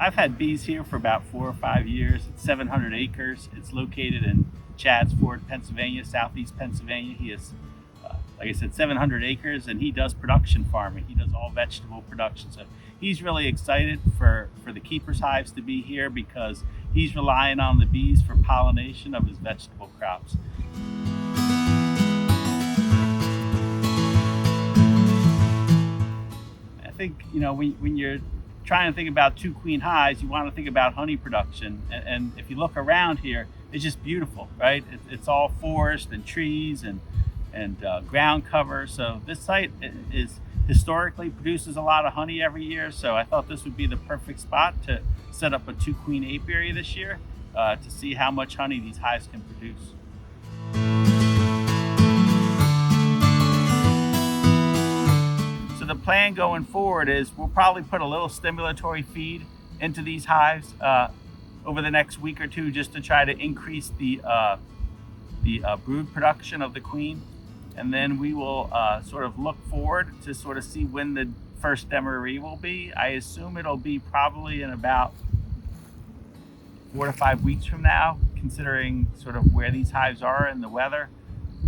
I've had bees here for about 4 or 5 years. It's 700 acres. It's located in Chadds Ford, Pennsylvania, southeast Pennsylvania. He is, like I said, 700 acres, and he does production farming. He does all vegetable production. So he's really excited for the keepers' hives to be here because he's relying on the bees for pollination of his vegetable crops. I think, when you're trying to think about two queen hives, you want to think about honey production. And if you look around here, it's just beautiful, right? It's all forest and trees and ground cover. So this site is historically produces a lot of honey every year. So I thought this would be the perfect spot to set up a 2-queen apiary this year to see how much honey these hives can produce. The plan going forward is we'll probably put a little stimulatory feed into these hives over the next week or two, just to try to increase the brood production of the queen, and then we will sort of look forward to sort of see when the first demarree will be. I assume it'll be probably in about 4 to 5 weeks from now, considering sort of where these hives are and the weather.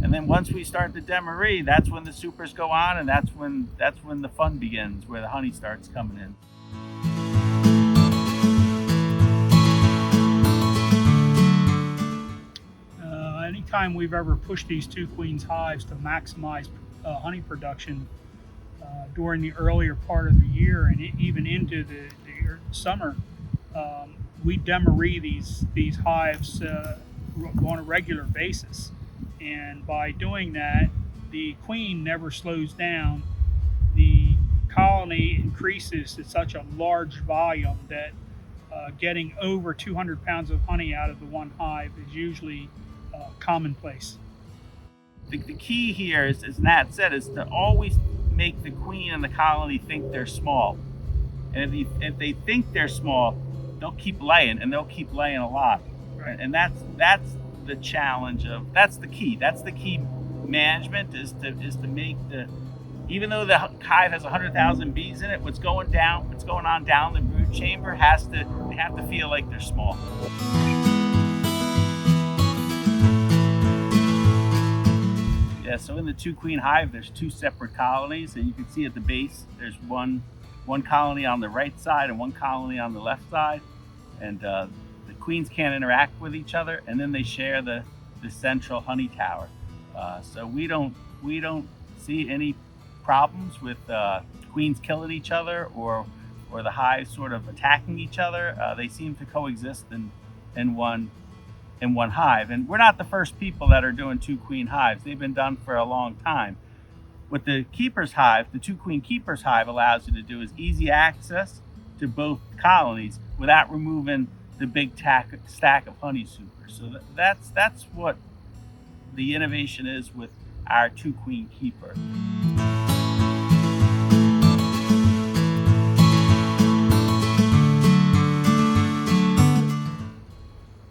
And then once we start the demarree, that's when the supers go on, and that's when the fun begins, where the honey starts coming in. Anytime we've ever pushed these 2 queens hives to maximize honey production during the earlier part of the year and even into the summer, we demarree these hives on a regular basis. And by doing that, the queen never slows down. The colony increases to such a large volume that getting over 200 pounds of honey out of the one hive is usually commonplace. The key here is, as Nat said, is to always make the queen and the colony think they're small. And if they think they're small, they'll keep laying, and they'll keep laying a lot. Right. And that's the challenge that's the key management is to make even though the hive has 100,000 bees in it, what's going on down the brood chamber they have to feel like they're small. Yeah, so in the 2-queen hive, there's 2 separate colonies, and you can see at the base there's one colony on the right side and one colony on the left side, and the queens can't interact with each other, and then they share the central honey tower. So we don't see any problems with queens killing each other or the hives sort of attacking each other. They seem to coexist in one hive, and we're not the first people that are doing 2-queen hives. They've been done for a long time. What the keeper's hive, the 2-queen keeper's hive, allows you to do is easy access to both colonies without removing the big stack of honey supers. So that's what the innovation is with our 2-queen keeper.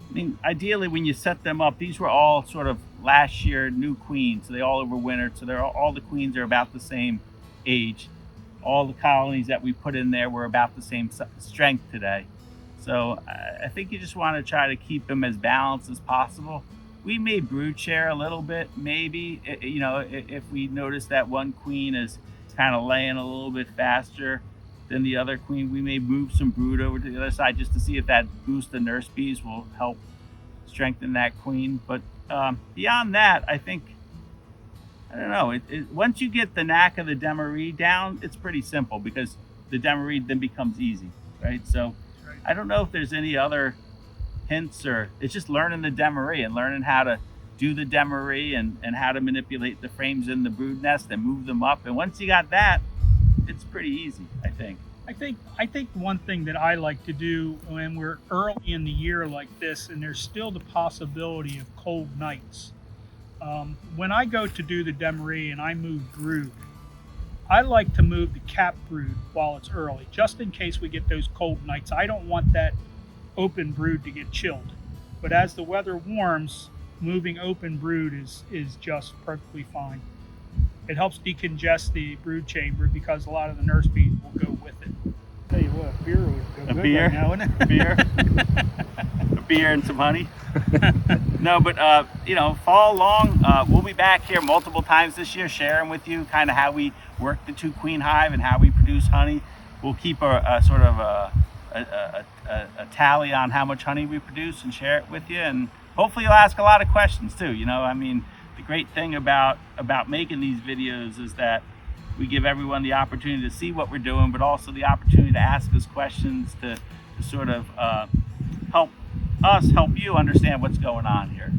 I mean, ideally, when you set them up, these were all sort of last year new queens, so they all overwintered. So all the queens are about the same age. All the colonies that we put in there were about the same strength today. So I think you just want to try to keep them as balanced as possible. We may brood share a little bit, maybe, if we notice that one queen is kind of laying a little bit faster than the other queen, we may move some brood over to the other side just to see if that boost the nurse bees will help strengthen that queen. But beyond that, I think, I don't know, once you get the knack of the demarree down, it's pretty simple because the demarree then becomes easy, right? So I don't know if there's any other hints, or it's just learning the demarree and learning how to do the demarree and how to manipulate the frames in the brood nest and move them up. And once you got that, it's pretty easy, I think. I think one thing that I like to do when we're early in the year like this, and there's still the possibility of cold nights. When I go to do the demarree and I move brood, I like to move the cap brood while it's early, just in case we get those cold nights. I don't want that open brood to get chilled. But as the weather warms, moving open brood is just perfectly fine. It helps decongest the brood chamber because a lot of the nurse bees will go with it. Tell you what, beer would go A good beer? right now, wouldn't it? Beer? A beer and some honey? No, but follow along. We'll be back here multiple times this year sharing with you kind of how we work the 2-queen hive and how we produce honey. We'll keep a sort of a tally on how much honey we produce and share it with you, and hopefully you'll ask a lot of questions too. I mean, the great thing about making these videos is that we give everyone the opportunity to see what we're doing, but also the opportunity to ask us questions to sort of help us help you understand what's going on here.